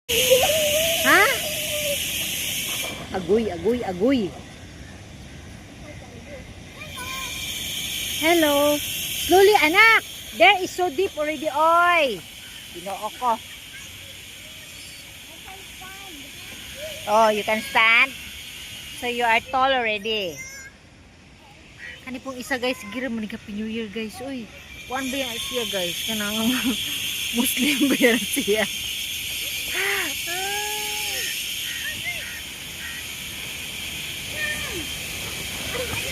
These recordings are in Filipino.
Ha? Agoy, agoy, agoy. Hello. Slowly, anak. There is so deep already, oy. Ginoo ko. Oh, you can stand. So you are tall already. Kani pong isa guys, gira man Happy New Year guys. Uy, kuan ba yan siya guys? Kanang Muslim ba yan siya?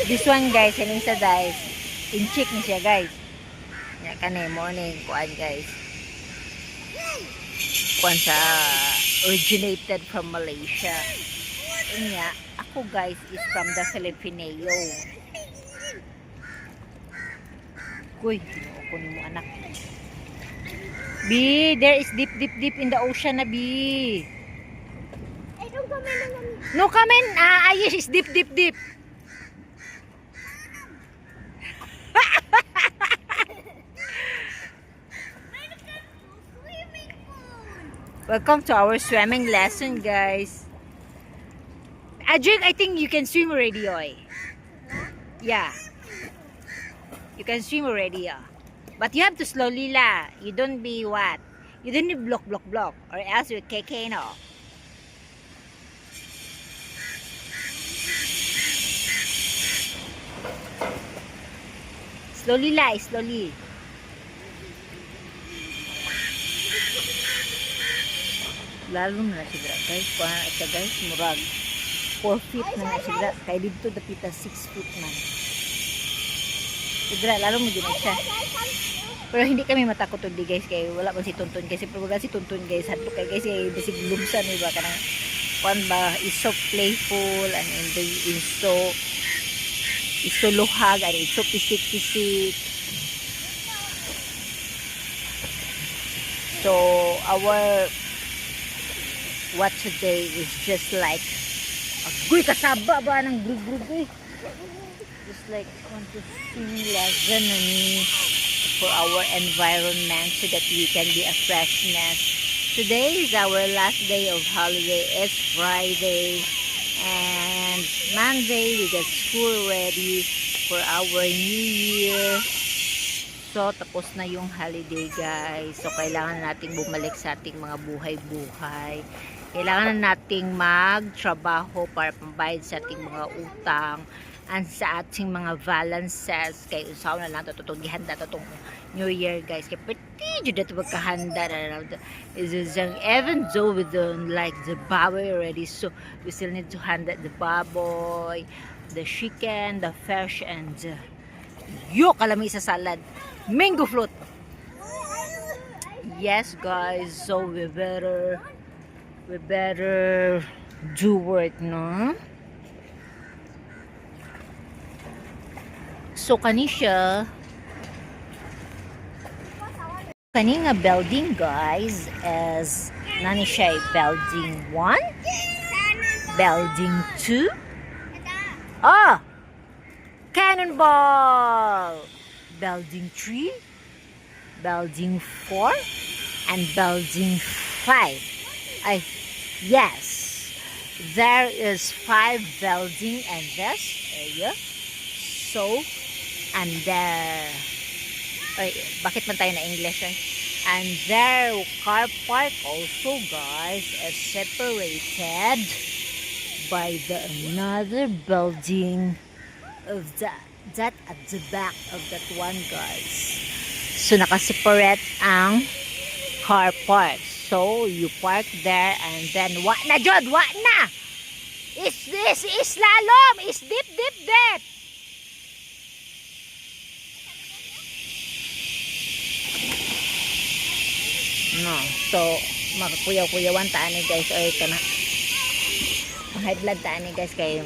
This one guys, yung isa guys, in-check ni siya guys. Yan kanay morning, kuan guys. Kuan sa originated from Malaysia. Yun nga, ako guys is from the Filipineo. Kuy, kinuha ko ni mo anak. B, there is deep in the ocean na B. I don't come in. No comment. Yes, is deep. Welcome to our swimming lesson, guys. Adrian, I think you can swim already, oy. Yeah. You can swim already, but you have to slowly la. You don't be what? You don't need block, or else you KK no. Slowly la, slowly. Lalo na siya guys. Kuha na siya guys. Murag 4 feet na siya. Kaya dito dapita 6 feet na. Sidra, lalo mo din siya. Pero hindi kami matakot today guys. Kaya wala pa si Tuntun. Kasi pero wala si Tuntun guys. Hadlo kay guys. Basig lumsan. Diba? Kanang kuhan ba? Is so playful. And is so luhag. And is so pisik-pisik. So, our what today is just like agoy kasaba ba ng grug eh. Just like want to sing lesson for our environment so that we can be a freshness. Today is our last day of holiday. It's Friday and Monday we get school ready for our new year. So, tapos na yung holiday guys. So, kailangan nating bumalik sa ating mga buhay-buhay. Kailangan na nating magtrabaho para pambayad sa ating mga utang and sa ating mga balances. Kaya usaw na lang ito. Itong gihanda itong New Year guys. Kaya pati dyan ito magkahanda na. Even though we don't like the baboy already. So, we still need to handa the baboy, the chicken, the fish, and kalami sa salad. Mango float. Yes guys, so we better do work, no? So kanisha nga building guys is nani siya building 1, building 2. Cannonball. Building 3, building 4, and building 5. Yes, there is 5 building in this area. So, and there, bakit man tayo na English eh? And there, car park also guys is separated by the another building of that at the back of that one guys. So nakaseparate ang car park. So you park there and then what na Jod? What na? Is this is slalom? Is deep. No. So makakuyaw-kuyawan taan ni guys. Oy kana. High blood taan ni guys kayo.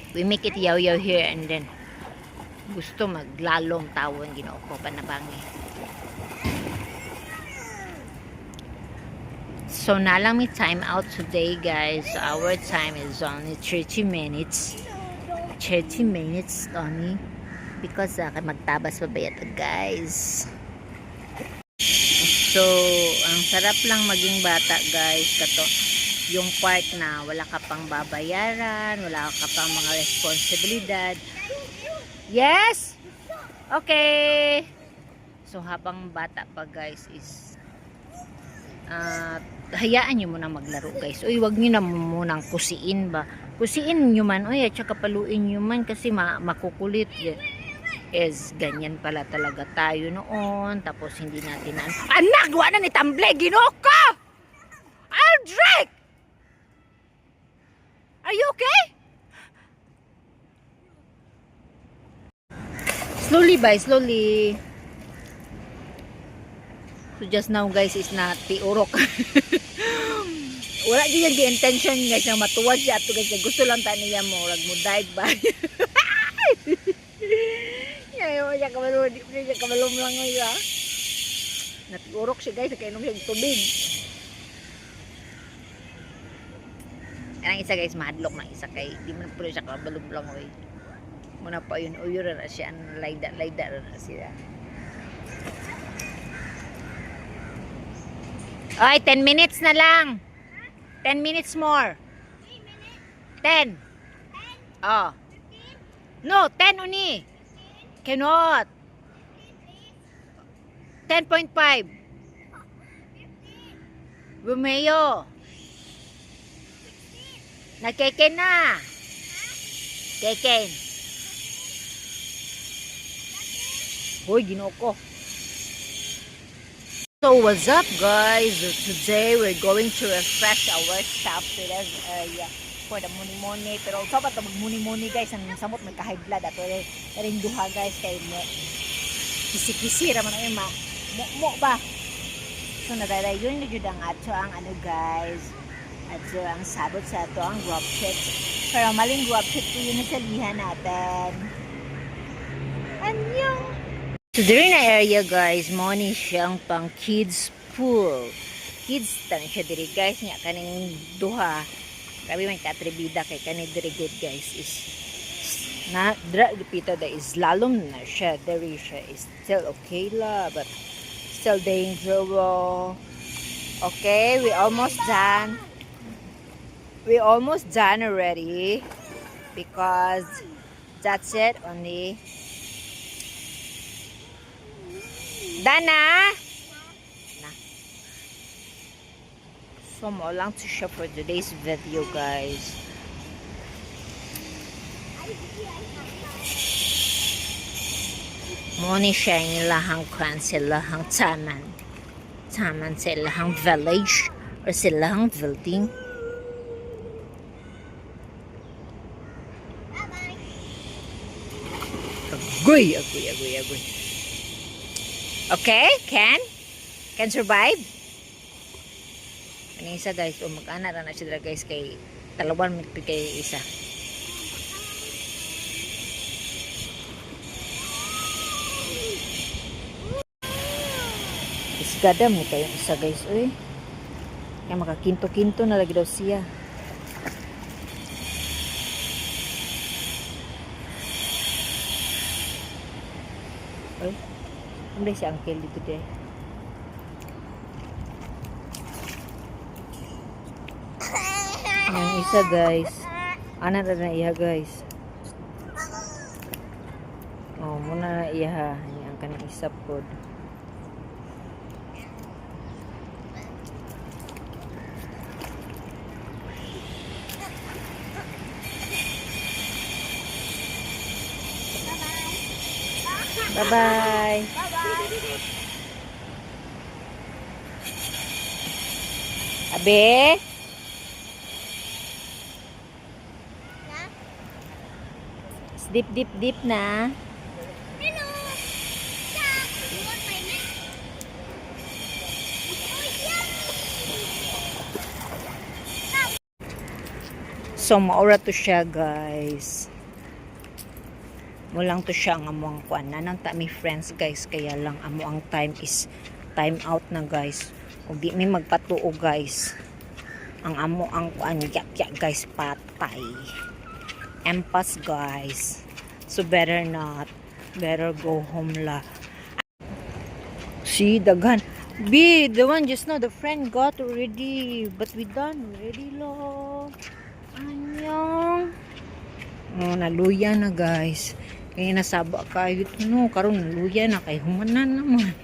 We make it yaw-yaw here and then gusto maglalong tawon Ginoo ko panabangi. So nalang may time out today guys. So our time is only 30 minutes. 30 minutes only because magtabas pa ba ito guys. So So, ang sarap lang maging bata, guys. Kato, yung part na wala ka pang babayaran, wala ka pang mga responsibilidad. Yes? Okay. So, habang bata pa, guys, is hayaan nyo muna maglaro, guys. Uy, wag nyo na munang kusiin ba. Kusiin nyo man, uy, at saka paluin nyo man kasi makukulit. Is ganyan pala talaga tayo noon. Tapos hindi natin na... Anak! Wala ni Tamble! Ginoko! Aldrich! Are you okay? Slowly, bye. Slowly. So just now, guys, is na tiurok. Wala din yung intention, guys, na matuwad siya. Ato, guys, gusto lang ta niya mo. Rag mo dive ba? Ayaw siya kabalo. Di siya kabalom lang ngayon. Natiurok siya, guys. Nakainom siya ng tubig. Ang isa, guys, mahadlok na isa kay. Di mo na po siya kabalom lang ngayon. Muna pa yun. Uyur na siya. Layda na siya. Ay, 10 minutes na lang. 10 minutes more. 10. Oh. No, 10 uni. Cannot. 10.5. Romeo. Nakeken na. Keken. Hoy, ginoko. So what's up, guys? Today we're going to refresh ourselves to this area for the muni-muni. Pero sabat na mag-muni-muni, guys. Ang samot may ka-high blood. Ato rin duha, guys. Kay mo kisi-kisi raman ay mo ba? So nadadayon na jud ang ato ang ano, guys. Ato ang sabot sa ato ang grub chips. Pero maling grub chips po yun na salihan natin. Anyong! So there na area, guys, mo ni siyang pang kids pool. Kids tan siya diri, guys, nya kaning duha. Grabe man katribida kay kani diri, good, guys, is na repito da is slalom na siya. Diri siya is still okay la, but still dangerous. Okay, we almost done. We almost done already because that's it only. Dana! Na. So, mo lang to share for today's video, guys. Mo ni siya yung lahang kwan, silahang taman. Taman, silahang village or silahang building. Agoy, agoy, agoy, agoy. Okay, can survive. Ano isa, guys, o mag-ana na siya, guys, kay talawan kay isa. Isgadam ni kayo isa, guys, uy. Kaya makakinto-kinto na lagi daw siya. Uy. Hindi si uncle dito deh. Yang isa, guys. Ana na iya, guys. Oh, muna na iya ha. Yang kanang isa pod. Bye-bye. Abe? Dip, dip, dip na. Hello. Jack, you want my milk? So, maura to siya, guys. Mulang to siya ang amuang kuan. Nanang ta mi friends, guys. Kaya lang amo ang time is time out na, guys. O di mi magpatuo, guys. Ang amo ang kuan yak, guys, patay. Empas, guys. So better not. Better go home la. See, daghan. B, the one just now, the friend got already. But we done already, lo. Anyong. Oh, naluya na guys. Kaya nasaba kayo. No, karon naluya na kay humanan naman.